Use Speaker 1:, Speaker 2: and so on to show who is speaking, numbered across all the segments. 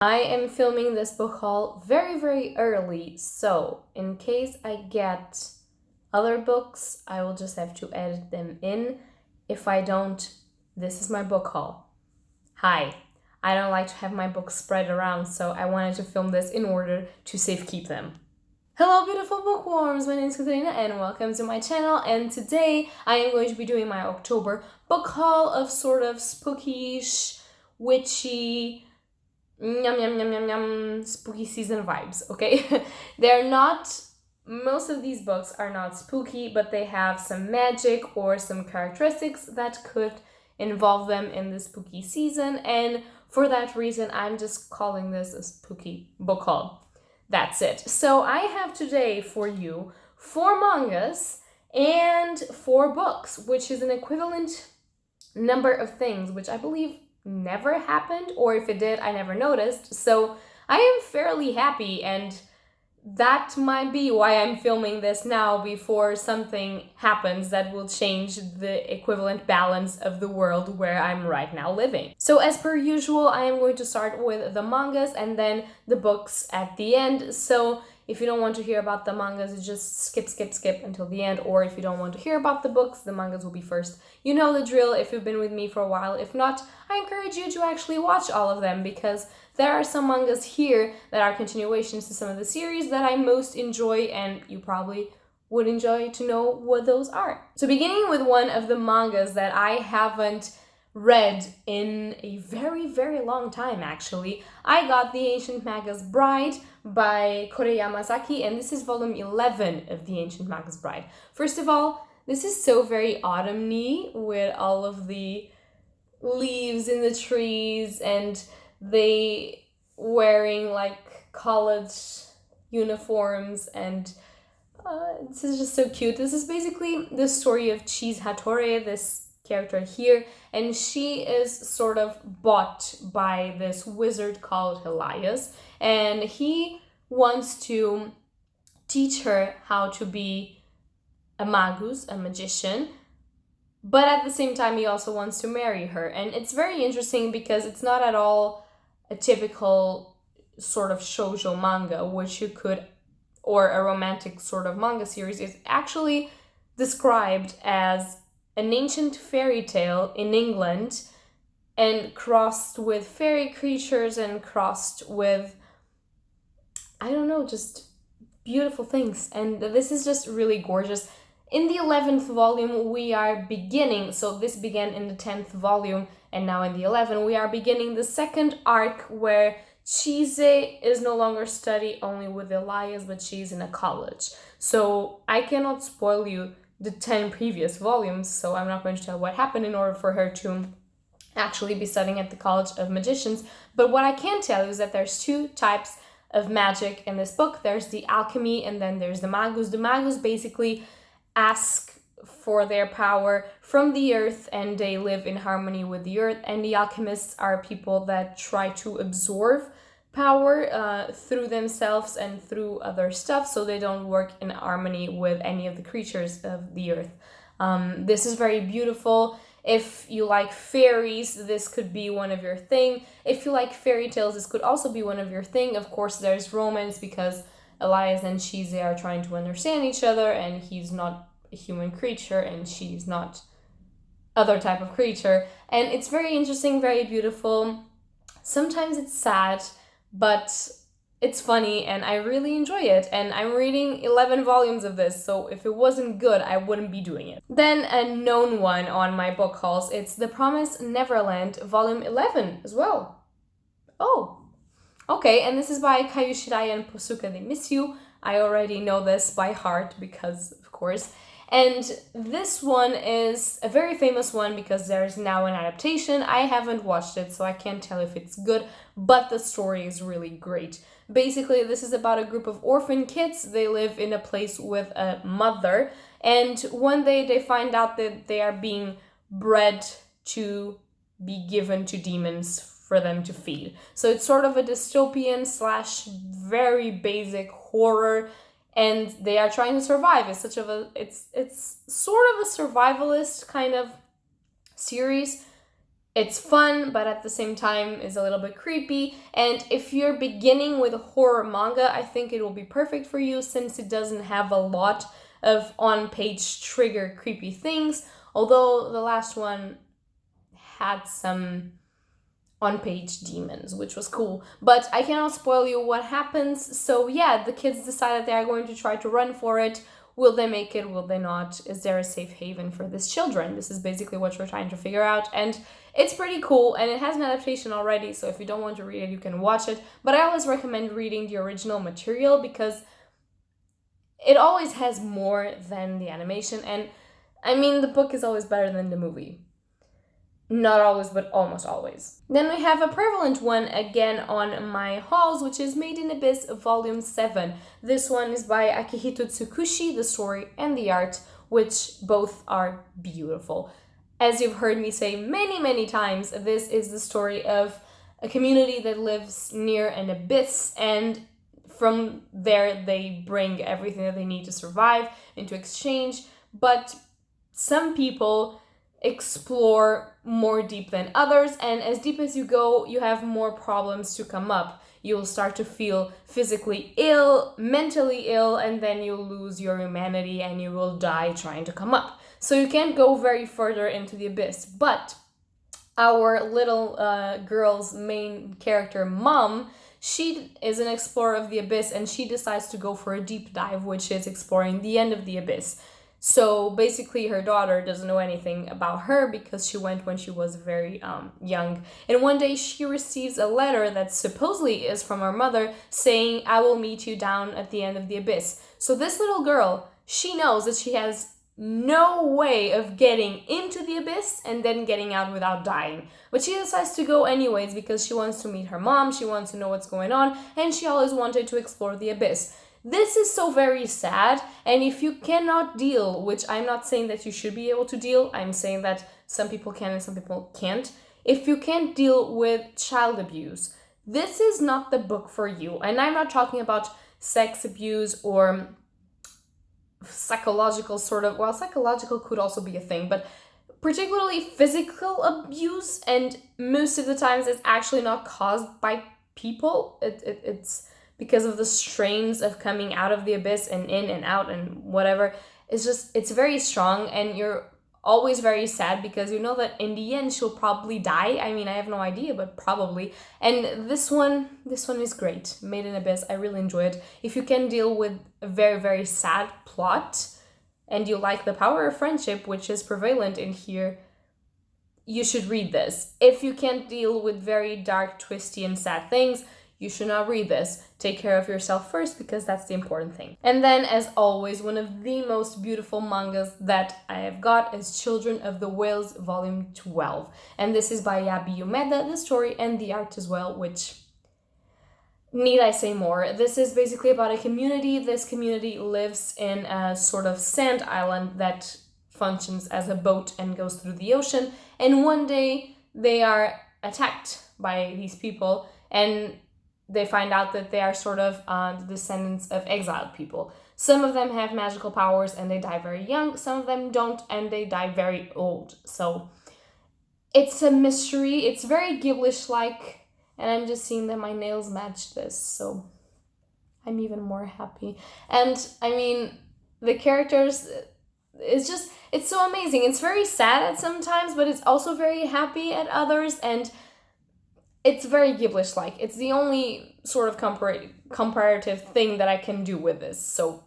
Speaker 1: I am filming this book haul very early, so in case I get other books, I will just have to edit them in. If I don't, this is my book haul. Hi, I don't like to have my books spread around, so I wanted to film this in order to safekeep them. Hello beautiful bookworms, my name is Katarina and welcome to my channel, and today I am going to be doing my October book haul of sort of spooky-ish, witchy, spooky season vibes, okay? Most of these books are not spooky, but they have some magic or some characteristics that could involve them in the spooky season, and for that reason, I'm just calling this a spooky book haul. That's it. So I have today for you 4 mangas and 4 books, which is an equivalent number of things, which I believe never happened, or if it did, I never noticed. So I am fairly happy, and that might be why I'm filming this now before something happens that will change the equivalent balance of the world where I'm right now living. So as per usual, I am going to start with the mangas and then the books at the end. So if you don't want to hear about the mangas, just skip until the end. Or if you don't want to hear about the books, the mangas will be first. You know the drill if you've been with me for a while. If not, I encourage you to actually watch all of them, because there are some mangas here that are continuations to some of the series that I most enjoy, and you probably would enjoy to know what those are. So beginning with one of the mangas that I haven't read in a very long time, actually, I got The Ancient Maga's Bride by Kore Yamasaki, and this is volume 11 of The Ancient Maga's Bride. First of all, this is so very autumny with all of the leaves in the trees and they wearing like college uniforms, and this is just so cute. This is basically the story of Cheese Hattori, this character here, and she is sort of bought by this wizard called Elias, and he wants to teach her how to be a magus, a magician, but at the same time he also wants to marry her. And it's very interesting because it's not at all a typical sort of shoujo manga, which you could, or a romantic sort of manga series. Is actually described as an ancient fairy tale in England, and crossed with fairy creatures and crossed with, I don't know, just beautiful things. And this is just really gorgeous. In the 11th volume, we are beginning, so this began in the 10th volume, and now in the 11th, we are beginning the second arc where Chise is no longer studying only with Elias, but she's in a college. So I cannot spoil you the 10 previous volumes, so I'm not going to tell what happened in order for her to actually be studying at the College of Magicians. But what I can tell you is that there's 2 types of magic in this book. There's the alchemy, and then there's the magus. The magus basically ask for their power from the earth, and they live in harmony with the earth, and the alchemists are people that try to absorb power through themselves and through other stuff, so they don't work in harmony with any of the creatures of the earth. This is very beautiful. If you like fairies, this could be one of your thing. If you like fairy tales, this could also be one of your thing. Of course, there's romance because Elias and Chise are trying to understand each other, and he's not a human creature and she's not other type of creature. And it's very interesting, very beautiful. Sometimes it's sad, but it's funny and I really enjoy it. And I'm reading 11 volumes of this, so if it wasn't good, I wouldn't be doing it. Then a known one on my book hauls, it's The Promised Neverland, volume 11 as well. Oh, okay, and this is by Kayu Shirai and Posuka de Miss You. I already know this by heart because, of course. And this one is a very famous one because there's now an adaptation. I haven't watched it, so I can't tell if it's good, but the story is really great. Basically, this is about a group of orphan kids. They live in a place with a mother, and one day they find out that they are being bred to be given to demons for them to feed. So it's sort of a dystopian / very basic horror, and they are trying to survive. It's sort of a survivalist kind of series. It's fun, but at the same time is a little bit creepy. And if you're beginning with a horror manga, I think it will be perfect for you since it doesn't have a lot of on-page trigger creepy things. Although the last one had some on-page demons, which was cool. But I cannot spoil you what happens. So yeah, the kids decided they are going to try to run for it. Will they make it? Will they not? Is there a safe haven for these children? This is basically what you're trying to figure out. And it's pretty cool, and it has an adaptation already, so if you don't want to read it, you can watch it. But I always recommend reading the original material because it always has more than the animation. And I mean, the book is always better than the movie. Not always, but almost always. Then we have a prevalent one again on my hauls, which is Made in Abyss Volume 7. This one is by Akihito Tsukushi, the story and the art, which both are beautiful. As you've heard me say many, many times, this is the story of a community that lives near an abyss, and from there they bring everything that they need to survive into exchange. But some people explore more deep than others, and as deep as you go, you have more problems to come up. You'll start to feel physically ill, mentally ill, and then you'll lose your humanity and you will die trying to come up. So you can't go very further into the abyss. But our little girl's main character, Mom, she is an explorer of the abyss, and she decides to go for a deep dive, which is exploring the end of the abyss. So basically her daughter doesn't know anything about her because she went when she was very young. And one day she receives a letter that supposedly is from her mother saying, "I will meet you down at the end of the abyss." So this little girl, she knows that she has no way of getting into the abyss and then getting out without dying. But she decides to go anyways because she wants to meet her mom, she wants to know what's going on, and she always wanted to explore the abyss. This is so very sad, and if you cannot deal, which I'm not saying that you should be able to deal, I'm saying that some people can and some people can't. If you can't deal with child abuse, this is not the book for you. And I'm not talking about sex abuse or psychological sort of, well, psychological could also be a thing, but particularly physical abuse, and most of the times it's actually not caused by people. It's because of the strains of coming out of the abyss and in and out and whatever. It's very strong, and you're always very sad because you know that in the end she'll probably die. I mean, I have no idea, but probably. And this one is great. Made in Abyss, I really enjoy it. If you can deal with a very, very sad plot and you like the power of friendship, which is prevalent in here, you should read this. If you can't deal with very dark, twisty, and sad things, you should not read this. Take care of yourself first, because that's the important thing. And then, as always, one of the most beautiful mangas that I have got is Children of the Whales Volume 12. And this is by Yabi Umeda, the story and the art as well, which need I say more? This is basically about a community. This community lives in a sort of sand island that functions as a boat and goes through the ocean. And one day they are attacked by these people, and they find out that they are sort of the descendants of exiled people. Some of them have magical powers and they die very young. Some of them don't and they die very old. So it's a mystery. It's very Ghiblish-like. And I'm just seeing that my nails match this. So I'm even more happy. And I mean, the characters, it's so amazing. It's very sad at some times, but it's also very happy at others. And it's very Ghiblish-like. It's the only sort of comparative thing that I can do with this. So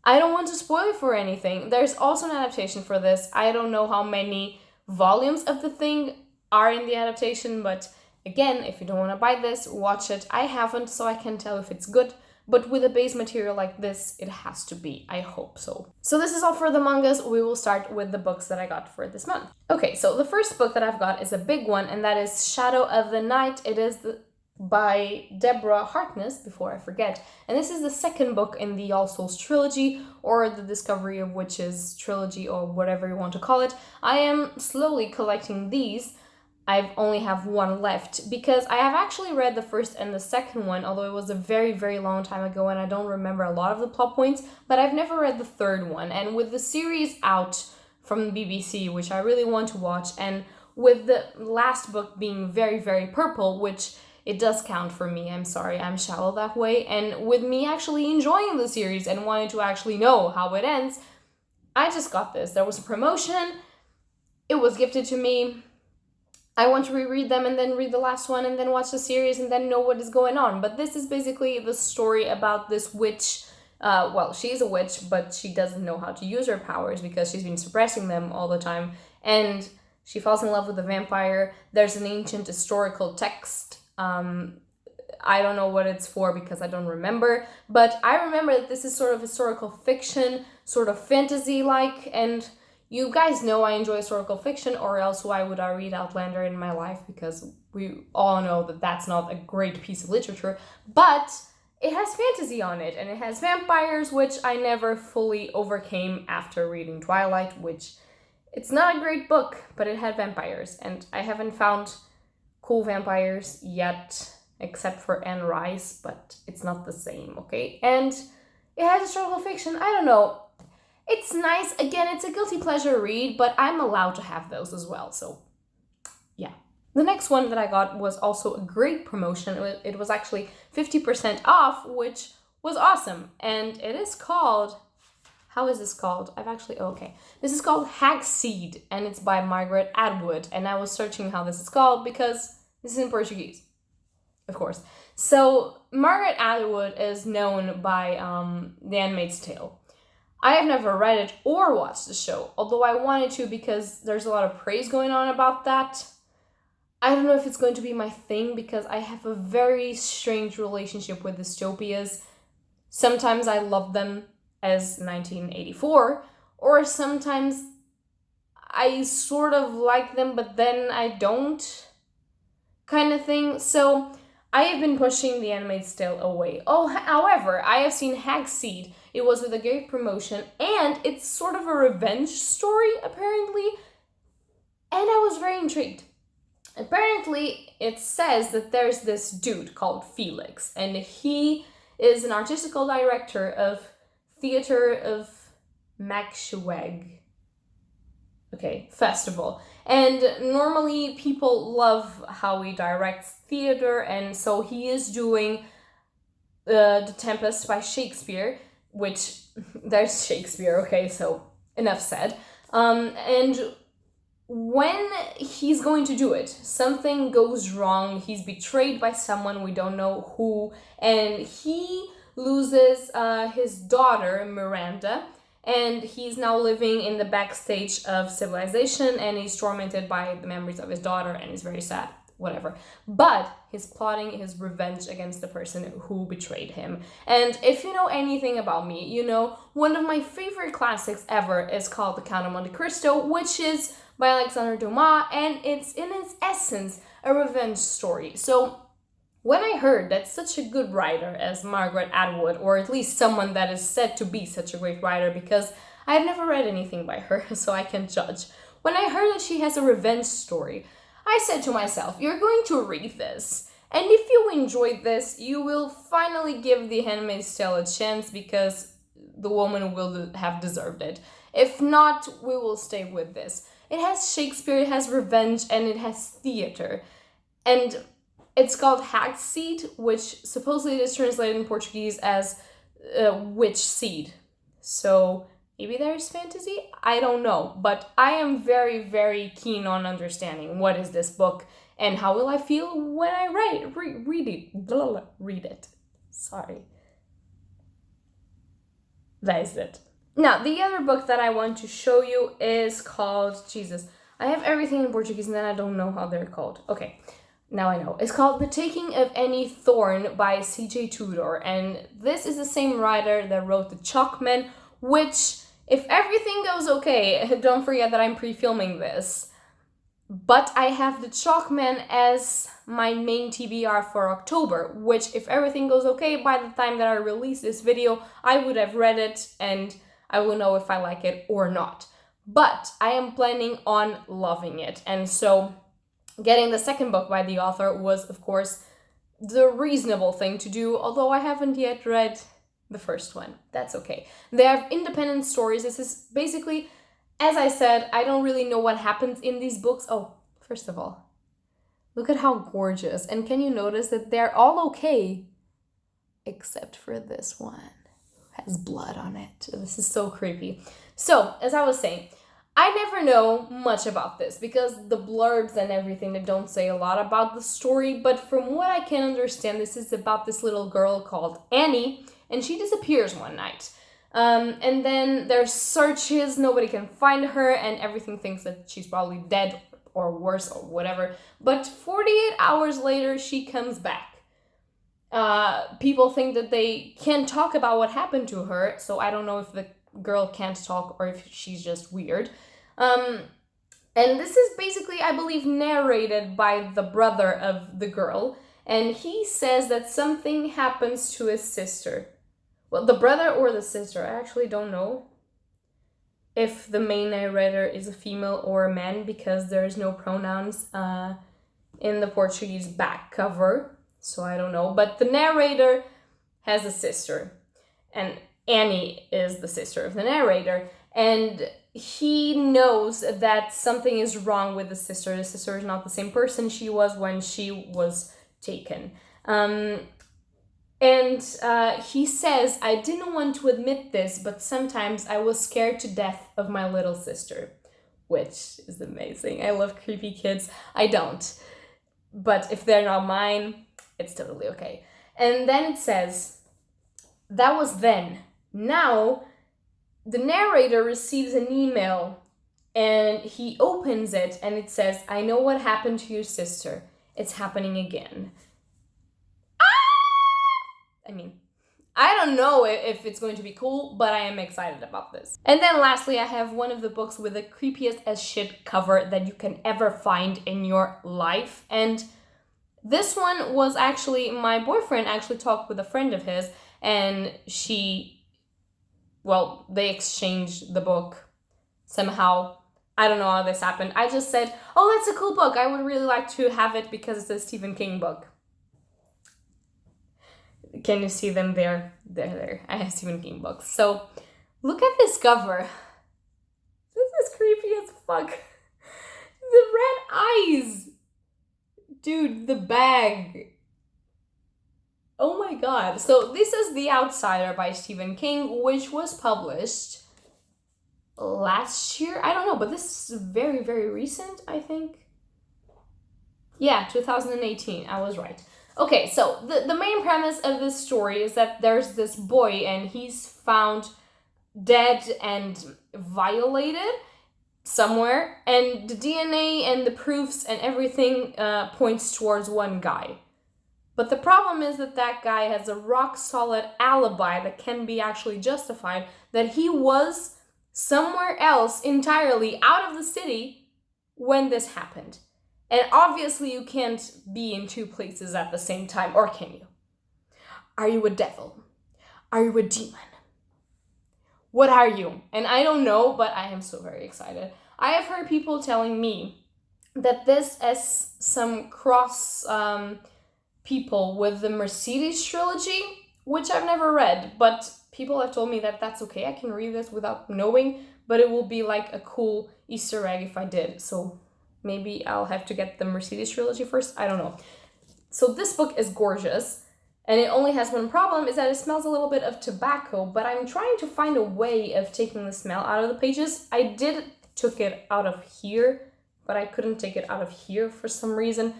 Speaker 1: I don't want to spoil it for anything. There's also an adaptation for this. I don't know how many volumes of the thing are in the adaptation, but again, if you don't want to buy this, watch it. I haven't, so I can't tell if it's good. But with a base material like this, it has to be. I hope so. So this is all for the mangas. We will start with the books that I got for this month. Okay, so the first book that I've got is a big one, and that is Shadow of the Night. It is by Deborah Harkness, before I forget. And this is the second book in the All Souls trilogy, or the Discovery of Witches trilogy, or whatever you want to call it. I am slowly collecting these. I only have one left because I have actually read the first and the second one, although it was a very, very long time ago and I don't remember a lot of the plot points, but I've never read the third one. And with the series out from the BBC, which I really want to watch, and with the last book being very, very purple, which it does count for me. I'm sorry, I'm shallow that way. And with me actually enjoying the series and wanting to actually know how it ends, I just got this. There was a promotion, it was gifted to me. I want to reread them and then read the last one and then watch the series and then know what is going on. But this is basically the story about this witch. Well, she's a witch, but she doesn't know how to use her powers because she's been suppressing them all the time. And she falls in love with a vampire. There's an ancient historical text. I don't know what it's for because I don't remember. But I remember that this is sort of historical fiction, sort of fantasy-like, and you guys know I enjoy historical fiction, or else why would I read Outlander in my life? Because we all know that that's not a great piece of literature, but it has fantasy on it, and it has vampires, which I never fully overcame after reading Twilight, which it's not a great book, but it had vampires, and I haven't found cool vampires yet, except for Anne Rice, but it's not the same, okay? And it has historical fiction, I don't know. It's nice. Again, it's a guilty pleasure read, but I'm allowed to have those as well, so yeah. The next one that I got was also a great promotion. It was actually 50% off, which was awesome. And it is called, how is this called? Okay. This is called Hagseed, and it's by Margaret Atwood. And I was searching how this is called because this is in Portuguese, of course. So Margaret Atwood is known by The Handmaid's Tale. I have never read it or watched the show, although I wanted to because there's a lot of praise going on about that. I don't know if it's going to be my thing because I have a very strange relationship with dystopias. Sometimes I love them as 1984, or sometimes I sort of like them, but then I don't, kind of thing. So I have been pushing The Handmaid's Tale away. Oh, however, I have seen Hagseed. It was with a great promotion, and it's sort of a revenge story, apparently. And I was very intrigued. Apparently, it says that there's this dude called Felix, and he is an artistical director of Theatre of Maxweg. Okay, festival. And normally people love how he directs theater, and so he is doing The Tempest by Shakespeare, which there's Shakespeare, okay, so enough said. And when he's going to do it, something goes wrong. He's betrayed by someone, we don't know who, and he loses his daughter, Miranda, and he's now living in the backstage of civilization, and he's tormented by the memories of his daughter, and he's very sad, whatever. But he's plotting his revenge against the person who betrayed him. And if you know anything about me, you know one of my favorite classics ever is called The Count of Monte Cristo, which is by Alexander Dumas, and it's in its essence a revenge story. So when I heard that such a good writer as Margaret Atwood, or at least someone that is said to be such a great writer, because I have never read anything by her, so I can't judge. When I heard that she has a revenge story, I said to myself, you're going to read this, and if you enjoyed this, you will finally give The Handmaid's Tale a chance, because the woman will have deserved it. If not, we will stay with this. It has Shakespeare, it has revenge, and it has theater. And it's called Hagseed, which supposedly is translated in Portuguese as witch seed. So maybe there's fantasy? I don't know. But I am very, very keen on understanding what is this book and how will I feel when I read it. Sorry. That is it. Now, the other book that I want to show you is called, Jesus, I have everything in Portuguese and then I don't know how they're called. Okay. Now I know. It's called The Taking of Any Thorn by C.J. Tudor, and this is the same writer that wrote The Chalkman, which, if everything goes okay, don't forget that I'm pre-filming this, but I have The Chalkman as my main TBR for October, which, if everything goes okay, by the time that I release this video, I would have read it, and I will know if I like it or not. But I am planning on loving it, and so getting the second book by the author was, of course, the reasonable thing to do, although I haven't yet read the first one. That's okay. They have independent stories. This is basically, as I said, I don't really know what happens in these books. Oh, First of all, look at how gorgeous. And can you notice that they're all okay? Except for this one. It has blood on it. This is so creepy. So, as I was saying, I never know much about this because the blurbs and everything, they don't say a lot about the story. But from what I can understand, this is about this little girl called Annie, and she disappears one night. And then there's searches, nobody can find her, and everything thinks that she's probably dead or worse or whatever. But 48 hours later, she comes back. People think that they can't talk about what happened to her, so I don't know if the girl can't talk or if she's just weird. And this is basically, I believe, narrated by the brother of the girl, and he says that something happens to his sister. Well, the brother or the sister, I actually don't know if the main narrator is a female or a man because there's no pronouns in the Portuguese back cover, so I don't know. But the narrator has a sister, and Annie is the sister of the narrator, and he knows that something is wrong with the sister. The sister is not the same person she was when she was taken. And he says, I didn't want to admit this, but sometimes I was scared to death of my little sister, which is amazing. I love creepy kids. I don't. But if they're not mine, it's totally okay. And then it says, that was then. Now, the narrator receives an email and he opens it and it says, I know what happened to your sister. It's happening again. I mean, I don't know if it's going to be cool, but I am excited about this. And then lastly, I have one of the books with the creepiest as shit cover that you can ever find in your life. And this one was actually, my boyfriend actually talked with a friend of his, and they exchanged the book somehow. I don't know how this happened. I just said, oh, that's a cool book. I would really like to have it because it's a Stephen King book. Can you see them there? They're there. I have Stephen King books. So, look at this cover. This is creepy as fuck. The red eyes. Dude, the bag. Oh my god. So, this is The Outsider by Stephen King, which was published last year. I don't know, but this is very, very recent, I think. Yeah, 2018. I was right. Okay, so the main premise of this story is that there's this boy and he's found dead and violated somewhere, and the DNA and the proofs and everything points towards one guy. But the problem is that that guy has a rock-solid alibi that can be actually justified, that he was somewhere else entirely out of the city when this happened. And obviously you can't be in two places at the same time, or can you? Are you a devil? Are you a demon? What are you? And I don't know, but I am so very excited. I have heard people telling me that this is some cross people with the Mercedes trilogy, which I've never read, but people have told me that that's okay. I can read this without knowing, but it will be like a cool Easter egg if I did. So maybe I'll have to get the Mercedes trilogy first. I don't know. So this book is gorgeous, and it only has one problem, is that it smells a little bit of tobacco, but I'm trying to find a way of taking the smell out of the pages. I took it out of here, but I couldn't take it out of here for some reason.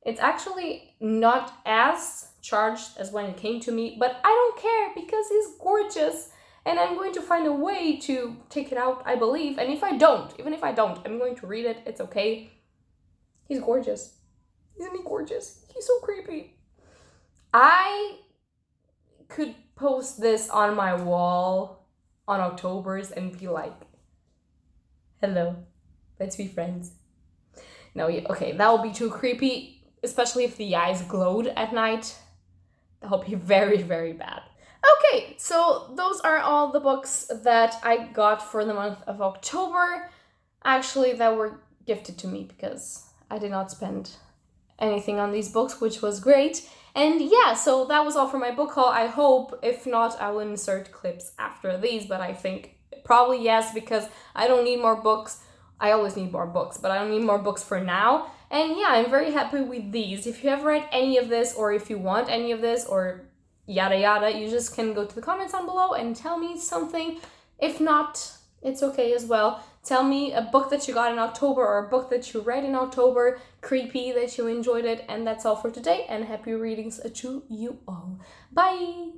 Speaker 1: It's actually not as charged as when it came to me, but I don't care because he's gorgeous. And I'm going to find a way to take it out, I believe. And even if I don't, I'm going to read it. It's okay. He's gorgeous. Isn't he gorgeous? He's so creepy. I could post this on my wall on October's and be like, hello, let's be friends. No, okay, that would be too creepy, especially if the eyes glowed at night. That would be very, very bad. Okay, so those are all the books that I got for the month of October. Actually, that were gifted to me because I did not spend anything on these books, which was great. And yeah, so that was all for my book haul. I hope, if not, I will insert clips after these, but I think probably yes, because I don't need more books. I always need more books, but I don't need more books for now. And yeah, I'm very happy with these. If you have read any of this, or if you want any of this, or yada yada, you just can go to the comments down below and tell me something. If not, it's okay as well. Tell me a book that you got in October, or a book that you read in October, creepy, that you enjoyed it. And that's all for today, and happy readings to you all. Bye!